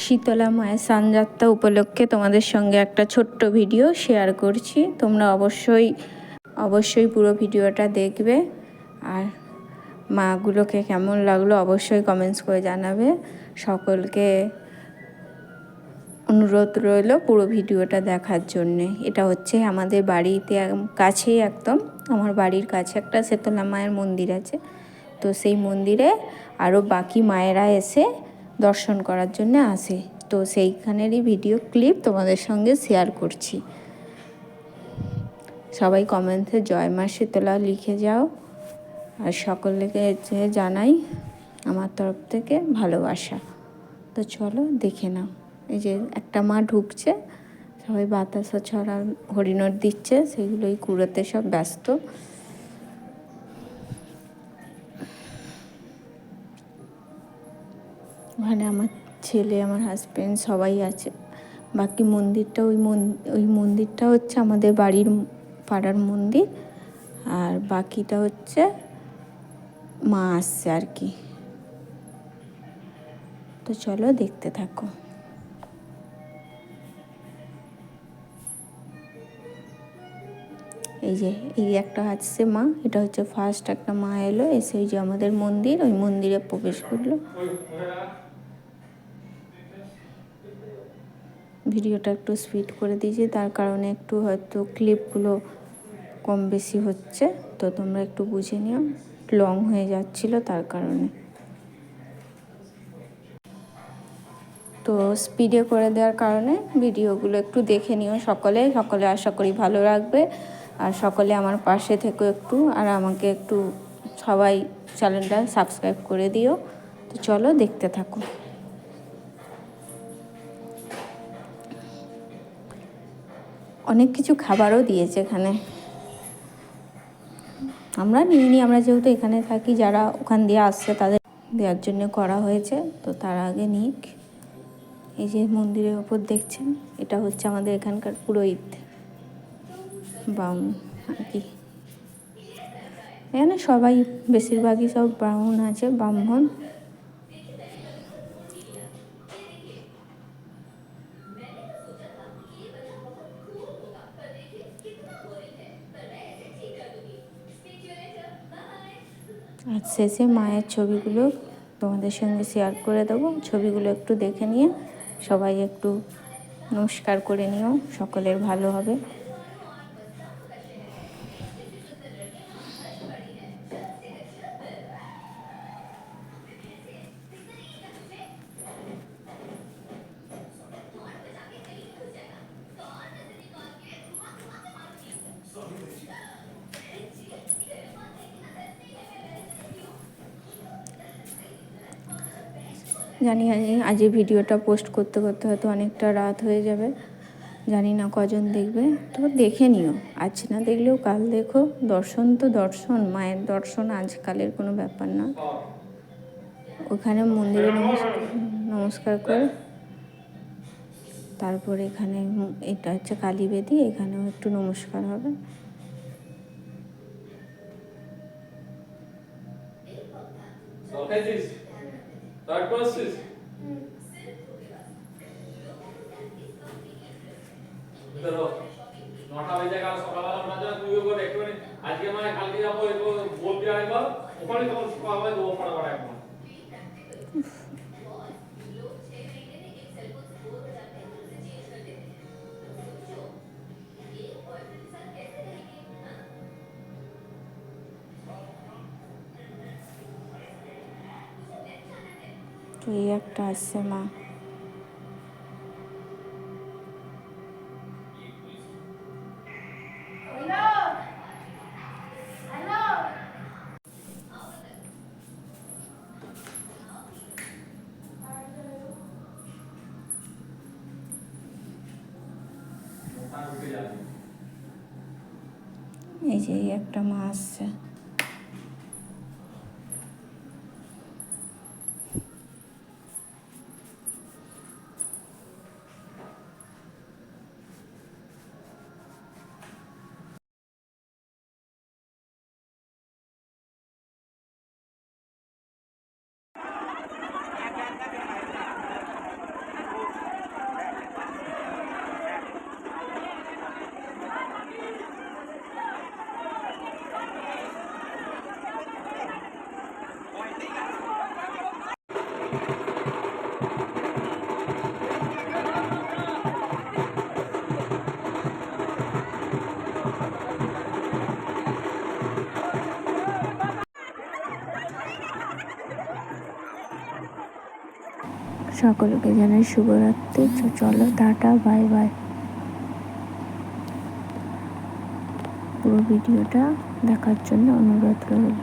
শীতলা মায়ের স্নানযাত্রা উপলক্ষে তোমাদের সঙ্গে একটা ছোট্ট ভিডিও শেয়ার করছি। তোমরা অবশ্যই পুরো ভিডিওটা দেখবে, আর মাগুলোকে কেমন লাগলো অবশ্যই কমেন্টস করে জানাবে। সকলকে অনুরোধ রইল পুরো ভিডিওটা দেখার জন্যে। এটা হচ্ছে আমাদের বাড়িতে কাছেই, একদম আমার বাড়ির কাছে একটা শীতলা মায়ের মন্দির আছে। তো সেই মন্দিরে আরও বাকি মায়েরা এসে দর্শন করার জন্য আসে। তো সেইখানেরই ভিডিও ক্লিপ তোমাদের সঙ্গে শেয়ার করছি। সবাই কমেন্টে জয় মা শীতলা লিখে যাও, আর সকলকে জানাই আমার তরফ থেকে ভালোবাসা। তো চলো দেখে নাও। এই যে একটা মা ঢুকছে, সবাই বাতাসা ছড়া হরিণর দিচ্ছে, সেগুলোই কুড়োতে সব ব্যস্ত। ওখানে আমার ছেলে, আমার হাজব্যান্ড সবাই আছে। বাকি মন্দিরটা ওই মন্দিরটা হচ্ছে আমাদের পাড়ার মন্দির, আর বাকিটা হচ্ছে মা আসছে আর কি। তো চলো দেখতে থাকো। এই একটা আসছে মা, এটা হচ্ছে ফার্স্ট একটা মা এলো, এসে ওই যে আমাদের মন্দির, ওই মন্দিরে প্রবেশ করলো। ভিডিওটা একটু স্পিড করে দিয়েছি, তার কারণে একটু হয়তো ক্লিপগুলো কম বেশি হচ্ছে, তো তোমরা একটু বুঝে নিও, লং হয়ে যাচ্ছিল তার কারণে। তো স্পিডে করে দেওয়ার কারণে ভিডিওগুলো একটু দেখে নিও সকলে আশা করি ভালো লাগবে। আর সকলে আমার পাশে থেকো একটু, আর আমাকে একটু সবাই চ্যানেলটা সাবস্ক্রাইব করে দিও। তো চলো দেখতে থাকো। অনেক কিছু খাবারও দিয়েছে এখানে, আমরা নিইনি, আমরা যেহেতু এখানে থাকি, যারা ওখান দিয়ে আসছে তাদের দেওয়ার জন্য করা হয়েছে। তো তার আগে নিক। এই যে মন্দিরের ওপর দেখছেন, এটা হচ্ছে আমাদের এখানকার পুরোহিত বামুন আর কি। এখানে সবাই বেশিরভাগই সব ব্রাহ্মণ আছে, ব্রাহ্মণ। আর শেষে মায়ের ছবিগুলো তোমাদের সঙ্গে শেয়ার করে দেবো। ছবিগুলো একটু দেখে নিয়ে সবাই একটু নমস্কার করে নিও, সকলের ভালো হবে। জানি আজ এই ভিডিওটা পোস্ট করতে করতে হয়তো অনেকটা রাত হয়ে যাবে, জানি না কজন দেখবে। তো দেখে নিও, আজ না দেখলেও কাল দেখো। দর্শন তো দর্শন, মায়ের দর্শন আজকালের কোনো ব্যাপার না। ওখানে মন্দিরে নমস্কার করে তারপরে এখানে, এটা হচ্ছে কালীবেদী, এখানেও একটু নমস্কার হবে। নটা বেজে গেল, সকালবেলা ওঠার জন্য তুইও করে একটুখানি আজকে নয় কালকে যাবো, একটু বলবি আরেকবার, ওখানে তখন সকালবেলা দেবো ফটাফট একবার। তো এই একটা আসছে মা। এই যে একটা মা আসছে। সকলকে জানাই শুভরাত্রি। চলো টাটা, বাই বাই। পুরো ভিডিওটা দেখার জন্য অনুরোধ রইল।